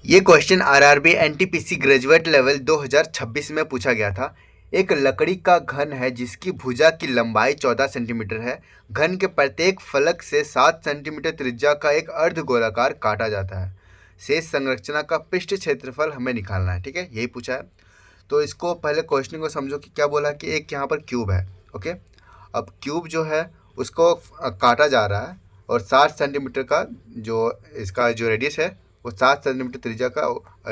ये question RRB NTPC graduate level 2026 में पूछा गया था। एक लकड़ी का घन है जिसकी भुजा की लंबाई 14 सेंटीमीटर है। घन के प्रत्येक फलक से 7 सेंटीमीटर त्रिज्या का एक अर्धगोलाकार काटा जाता है। शेष संरचना का पृष्ठ क्षेत्रफल हमें निकालना है। ठीक है, यही पूछा है। तो इसको पहले क्वेश्चन को समझो कि क्या बोला कि एक यहाँ पर क्यूब है। ओके, अब क्यूब जो है उसको काटा जा रहा है और 60 सेंटीमीटर का जो इसका जो रेडियस है वो 7 सेंटीमीटर त्रिज्या का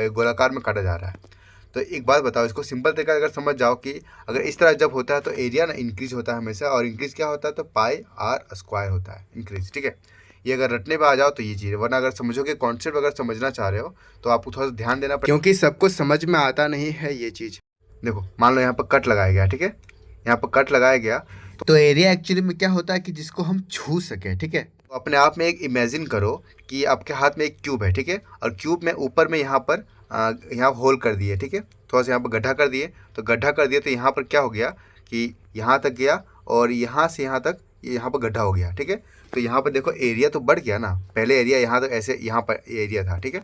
गोलाकार में काटा जा रहा है। तो एक बात बताओ, इसको सिंपल तरीका अगर समझ जाओ कि अगर इस तरह जब होता है तो एरिया ना इंक्रीज होता है हमेशा, और इंक्रीज क्या होता है तो पाई आर स्क्वायर होता है इंक्रीज। ठीक है, ये अगर रटने पे आ जाओ तो ये चीज़, वरना अगर समझोगे कॉन्सेप्ट अगर समझना चाह रहे हो तो आपको थोड़ा सा ध्यान देना पड़ेगा, क्योंकि सबको समझ में आता नहीं है ये चीज़। देखो, मान लो यहाँ पर कट लगाया गया। ठीक है, यहाँ पर कट लगाया गया तो एरिया एक्चुअली में क्या होता है कि जिसको हम छू सकें। ठीक है, तो अपने आप में एक इमेजिन करो कि आपके हाथ में एक क्यूब है। ठीक है, और क्यूब में ऊपर में यहाँ पर यहाँ होल कर दिए। ठीक है, थोड़ा सा यहाँ पर गड्ढा कर दिए, तो गड्ढा कर दिए तो यहाँ पर क्या हो गया कि यहाँ तक गया और यहाँ से यहाँ तक यहाँ पर गड्ढा हो गया। ठीक है, तो यहाँ पर देखो एरिया तो बढ़ गया ना। पहले एरिया यहाँ तक ऐसे यहाँ पर एरिया था। ठीक है,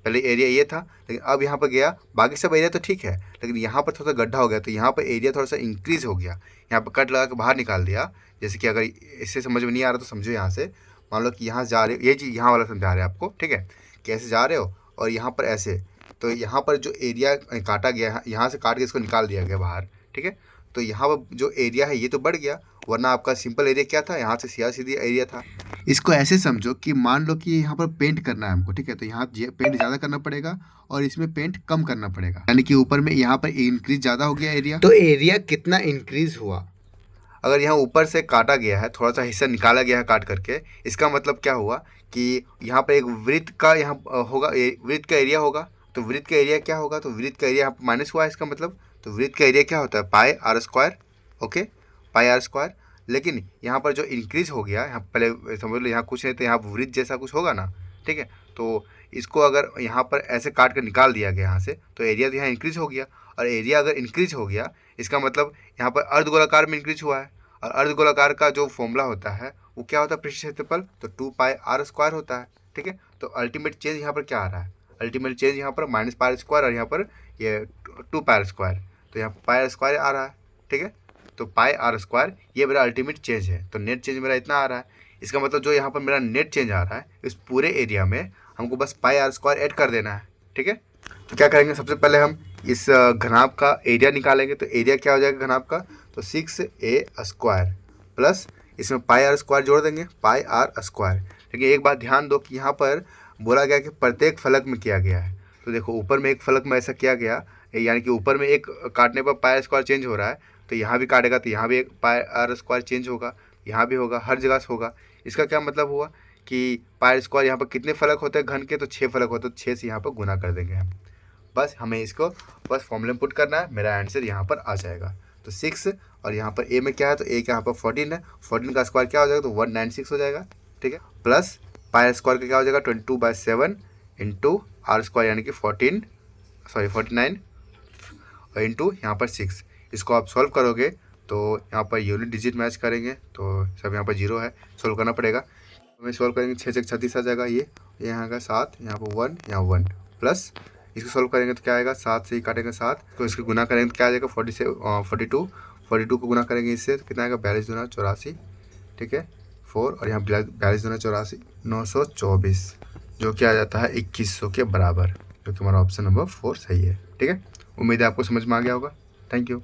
पहले एरिया ये था, लेकिन अब यहाँ पर गया, बाकी सब एरिया तो ठीक है, लेकिन यहाँ पर थोड़ा सा गड्ढा हो गया तो यहाँ पर एरिया थोड़ा सा इंक्रीज हो गया। यहाँ पर कट लगा के बाहर निकाल दिया। जैसे कि अगर इससे समझ में नहीं आ रहा तो समझो, यहाँ से मान लो कि यहाँ जा रहे हो, ये चीज़ यहाँ वाला समझा रहे हैं आपको। ठीक है, कैसे जा रहे हो और यहाँ पर ऐसे, तो यहाँ पर जो एरिया काटा गया है, यहाँ से काट के इसको निकाल दिया गया बाहर। ठीक है, तो यहाँ पर जो एरिया है ये तो बढ़ गया, वरना आपका सिंपल एरिया क्या था, यहाँ से सीधा सीधी एरिया था। इसको ऐसे समझो कि मान लो कि यहाँ पर पेंट करना है हमको। ठीक है, तो यहाँ पेंट ज़्यादा करना पड़ेगा और इसमें पेंट कम करना पड़ेगा, यानी कि ऊपर में यहाँ पर इंक्रीज ज़्यादा हो गया एरिया। तो एरिया कितना इंक्रीज हुआ? अगर यहाँ ऊपर से काटा गया है, थोड़ा सा हिस्सा निकाला गया है काट करके, इसका मतलब क्या हुआ कि यहाँ पर एक वृत्त का यहाँ होगा, वृत्त का एरिया होगा। तो वृत्त का एरिया क्या होगा, तो वृत्त का एरिया यहाँ पर माइनस हुआ है इसका मतलब। तो वृत्त का एरिया क्या होता है, pi r square. Okay, pi r square. लेकिन यहाँ पर जो इंक्रीज हो गया, यहाँ पहले समझ लो यहाँ कुछ नहीं तो यहाँ वृत्त जैसा कुछ होगा ना। ठीक है, तो इसको अगर यहाँ पर ऐसे काट कर निकाल दिया गया यहाँ से, तो एरिया तो यहाँ इंक्रीज हो गया। और एरिया अगर इंक्रीज हो गया, इसका मतलब यहाँ पर अर्धगोलाकार में इंक्रीज हुआ है। और अर्धगोलाकार का जो फॉर्मूला होता है वो क्या होता है, पृष्ठ क्षेत्रफल, तो 2 पाई आर स्क्वायर होता है। ठीक है, तो अल्टीमेट चेंज यहाँ पर क्या आ रहा है, अल्टीमेट चेंज यहाँ पर माइनस पाई स्क्वायर और यहाँ पर ये 2 पाई स्क्वायर, तो यहाँ पाई स्क्वायर आ रहा है। ठीक है, तो पाई आर स्क्वायर ये मेरा अल्टीमेट चेंज है। तो नेट चेंज मेरा इतना आ रहा है। इसका मतलब जो यहाँ पर मेरा नेट चेंज आ रहा है इस पूरे एरिया में हमको बस पाई आर स्क्वायर ऐड कर देना है। ठीक है, तो क्या करेंगे, सबसे पहले हम इस घनाभ का एरिया निकालेंगे। तो एरिया क्या हो जाएगा घनाभ का, तो 6a स्क्वायर प्लस इसमें पाई आर स्क्वायर जोड़ देंगे, पाई आर स्क्वायर। लेकिन एक बात ध्यान दो कि यहाँ पर बोला गया कि प्रत्येक फलक में किया गया है। तो देखो ऊपर में एक फलक में ऐसा किया गया, यानी कि ऊपर में एक काटने पर पाई स्क्वायर चेंज हो रहा है, तो यहाँ भी काटेगा तो यहाँ भी एक पाई आर स्क्वायर चेंज होगा, यहाँ भी होगा, हर जगह से होगा। इसका क्या मतलब हुआ कि पाई स्क्वायर यहाँ पर कितने फलक होते हैं घन के, तो 6 फलक होते हैं, तो 6 से यहाँ पर गुना कर देंगे हम। बस हमें इसको बस फॉर्मूले में पुट करना है, मेरा आंसर यहाँ पर आ जाएगा। तो 6 और यहाँ पर ए में क्या है, तो ए यहाँ पर 14 है, 14 का स्क्वायर क्या हो जाएगा, तो 196 हो जाएगा। ठीक है, प्लस पाई स्क्वायर का क्या हो जाएगा, 22/7 इंटू आर स्क्वायर यानी कि 49 और इंटू यहाँ पर 6। इसको आप सॉल्व करोगे तो यहाँ पर यूनिट डिजिट मैच करेंगे तो सब यहाँ पर 0 है, सॉल्व करना पड़ेगा। हमें सॉल्व करेंगे 6 से 36 आ जाएगा, ये यहाँ का 7, यहाँ पर 1, यहाँ 1 प्लस इसको सॉल्व करेंगे तो क्या आएगा, 7 से ही काटेंगे 7, तो इसको गुना करेंगे तो क्या आ जाएगा 42 को गुना करेंगे इससे तो कितना आएगा 42 दूना 84। ठीक है, 4 और यहाँ 42 दूना 84, 924, जो कि आ जाता है 2100 के बराबर, जो कि हमारा ऑप्शन नंबर 4 सही है। ठीक है, उम्मीद है आपको समझ में आ गया होगा। Thank you.